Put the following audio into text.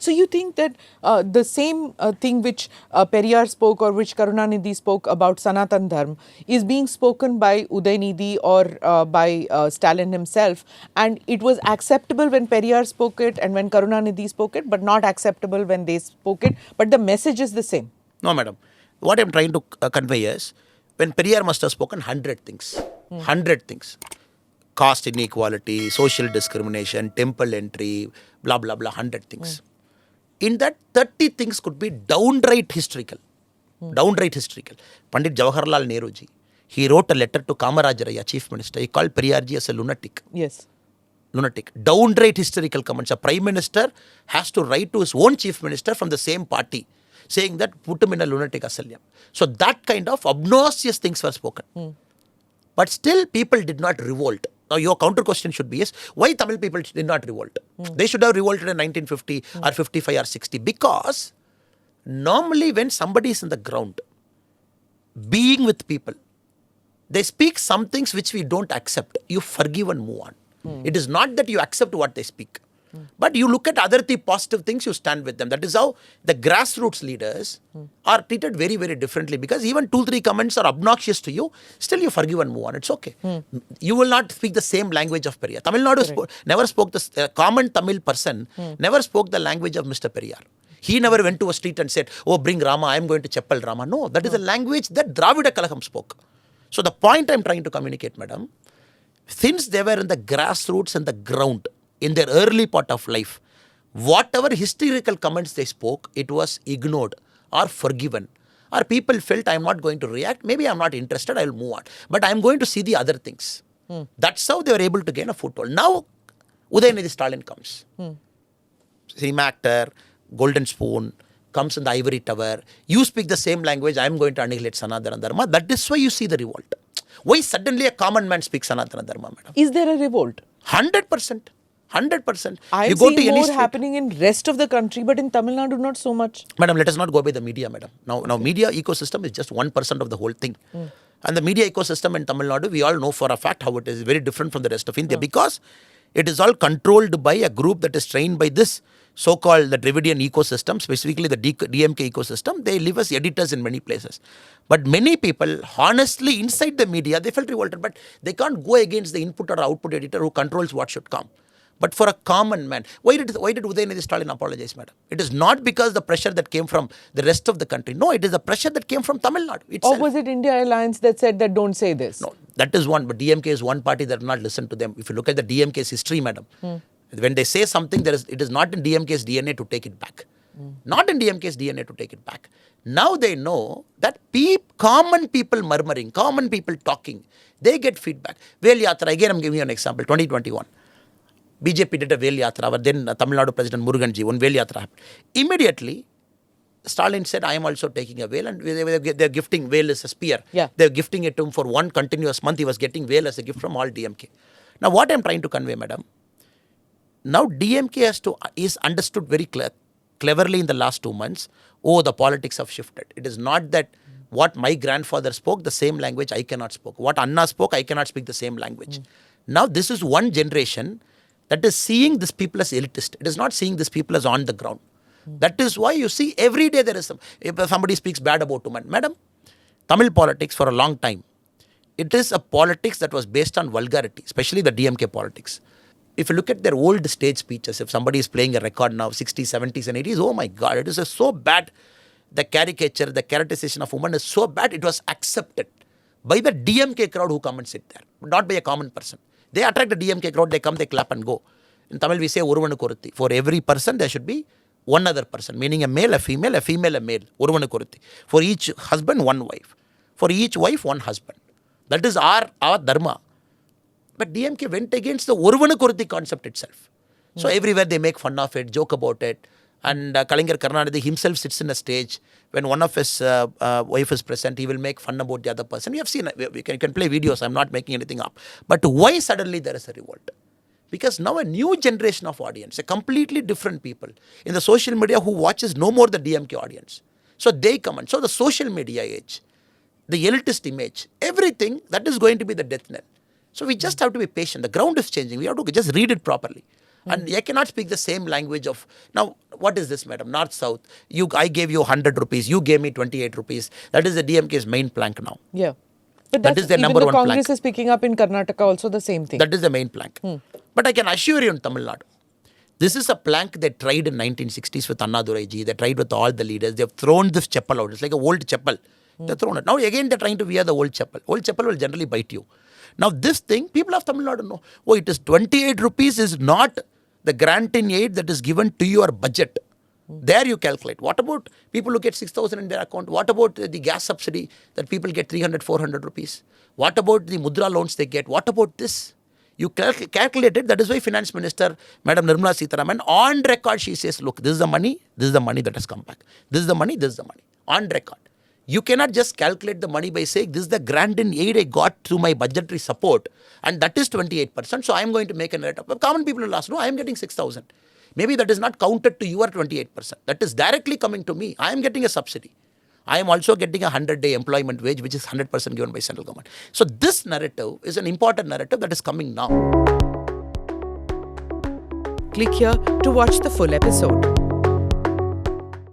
So you think that the same thing which Periyar spoke or which Karunanidhi spoke about Sanatan Dharma is being spoken by Udhayanidhi or by Stalin himself, and it was acceptable when Periyar spoke it and when Karunanidhi spoke it, but not acceptable when they spoke it, but the message is the same. No, madam. What I'm trying to convey is, when Periyar must have spoken 100 things, 100 things, caste inequality, social discrimination, temple entry, blah, blah, blah, 100 things. In that, 30 things could be downright historical. Downright historical. Pandit Jawaharlal Nehru ji, he wrote a letter to Kamarajaraya, Chief Minister. He called Periyar ji as a lunatic. Yes. Lunatic. Downright historical comments. A Prime Minister has to write to his own Chief Minister from the same party, saying that put him in a lunatic asylum. So that kind of obnoxious things were spoken. But still people did not revolt. Now your counter question should be, yes, why Tamil people did not revolt? They should have revolted in 1950 or 55 or 60. Because normally when somebody is in the ground, being with people, they speak some things which we don't accept. You forgive and move on. It is not that you accept what they speak. But you look at other positive things, you stand with them. That is how the grassroots leaders are treated very, very differently. Because even 2-3 comments are obnoxious to you, still you forgive and move on. It's okay. You will not speak the same language of Periyar. Tamil Nadu never spoke, the common Tamil person never spoke the language of Mr. Periyar. He never went to a street and said, oh, bring Rama, I am going to Cheppal Rama. No, that is a language that Dravida Kalagam spoke. So the point I am trying to communicate, madam, since they were in the grassroots and the ground, in their early part of life, whatever historical comments they spoke, it was ignored or forgiven. Or people felt, I am not going to react, maybe I am not interested, I will move on. But I am going to see the other things. That's how they were able to gain a foothold. Now, Udhayanidhi Stalin comes. Cinema actor, golden spoon, comes in the ivory tower. You speak the same language, I am going to annihilate Sanatana Dharma. That is why you see the revolt. Why suddenly a common man speaks Sanatana Dharma, madam? Is there a revolt? 100%. 100%. I'm seeing more happening in rest of the country, but in Tamil Nadu, not so much. Madam, let us not go by the media, madam. Now media ecosystem is just 1% of the whole thing. And the media ecosystem in Tamil Nadu, we all know for a fact how it is very different from the rest of India, because it is all controlled by a group that is trained by this so-called the Dravidian ecosystem, specifically the DMK ecosystem. They live as editors in many places. But many people, honestly, inside the media, they felt revolted, but they can't go against the input or output editor who controls what should come. But for a common man, why did Udhayanidhi Stalin apologize, madam? It is not because the pressure that came from the rest of the country. No, it is the pressure that came from Tamil Nadu itself. Or was it India Alliance that said that don't say this? No, that is one. But DMK is one party that will not listen to them. If you look at the DMK's history, madam, when they say something, it is not in DMK's DNA to take it back. Not in DMK's DNA to take it back. Now they know that common people murmuring, common people talking, they get feedback. Vel Yatra, again I am giving you an example, 2021. BJP did a Vel Yatra, then Tamil Nadu President Muruganji, one Vel Yatra happened. Immediately, Stalin said, I am also taking a Vel, and they are gifting Vel as a spear. Yeah. They are gifting it to him for one continuous month. He was getting Vel as a gift from all DMK. Now, what I am trying to convey, madam, now DMK is understood very cleverly in the last 2 months, the politics have shifted. It is not that what my grandfather spoke, the same language I cannot speak. What Anna spoke, I cannot speak the same language. Now, this is one generation that is seeing these people as elitist. It is not seeing these people as on the ground. That is why you see every day there is if somebody speaks bad about women. Madam, Tamil politics for a long time, it is a politics that was based on vulgarity, especially the DMK politics. If you look at their old stage speeches, if somebody is playing a record now, 60s, 70s and 80s, oh my God, it is so bad. The caricature, the characterization of women is so bad, it was accepted by the DMK crowd who come and sit there, not by a common person. They attract the DMK crowd, they come, they clap and go. In Tamil we say, Uruvanu Koruthi. For every person, there should be one other person, meaning a male, a female, a male. Uruvanu Koruthi. For each husband, one wife. For each wife, one husband. That is our dharma. But DMK went against the Uruvanu Koruthi concept itself. So everywhere they make fun of it, joke about it. And Kalingar Karunanidhi himself sits in a stage. When one of his wife is present, he will make fun about the other person. You have seen, you can play videos, I'm not making anything up. But why suddenly there is a revolt? Because now a new generation of audience, a completely different people in the social media who watches no more the DMK audience. So they come in. So the social media age, the elitist image, everything, that is going to be the death knell. So we just have to be patient. The ground is changing. We have to just read it properly. And they cannot speak the same language of, now, what is this, madam? North-South. I gave you 100 rupees. You gave me 28 rupees. That is the DMK's main plank now. Yeah. But That is their number even one the Congress plank. is picking up in Karnataka also the same thing. That is the main plank. But I can assure you in Tamil Nadu, this is a plank they tried in 1960s with Annamalai ji. They tried with all the leaders. They've thrown this chapel out. It's like an old chapel. They've thrown it. Now again they're trying to wear the old chapel. Old chapel will generally bite you. Now this thing, people of Tamil Nadu know, oh, it is 28 rupees is not the grant in aid that is given to your budget. There you calculate. What about people who get 6,000 in their account? What about the gas subsidy that people get 300, 400 rupees? What about the mudra loans they get? What about this? You calculate it. That is why Finance Minister, Madam Nirmala Sitharaman, on record, she says, look, this is the money that has come back. This is the money, this is the money. On record. You cannot just calculate the money by saying, this is the grant in aid I got through my budgetary support, and that is 28%, so I am going to make a narrative. Common people will ask, no, I am getting 6,000. Maybe that is not counted to your 28%. That is directly coming to me. I am getting a subsidy. I am also getting a 100-day employment wage, which is 100% given by central government. So this narrative is an important narrative that is coming now. Click here to watch the full episode.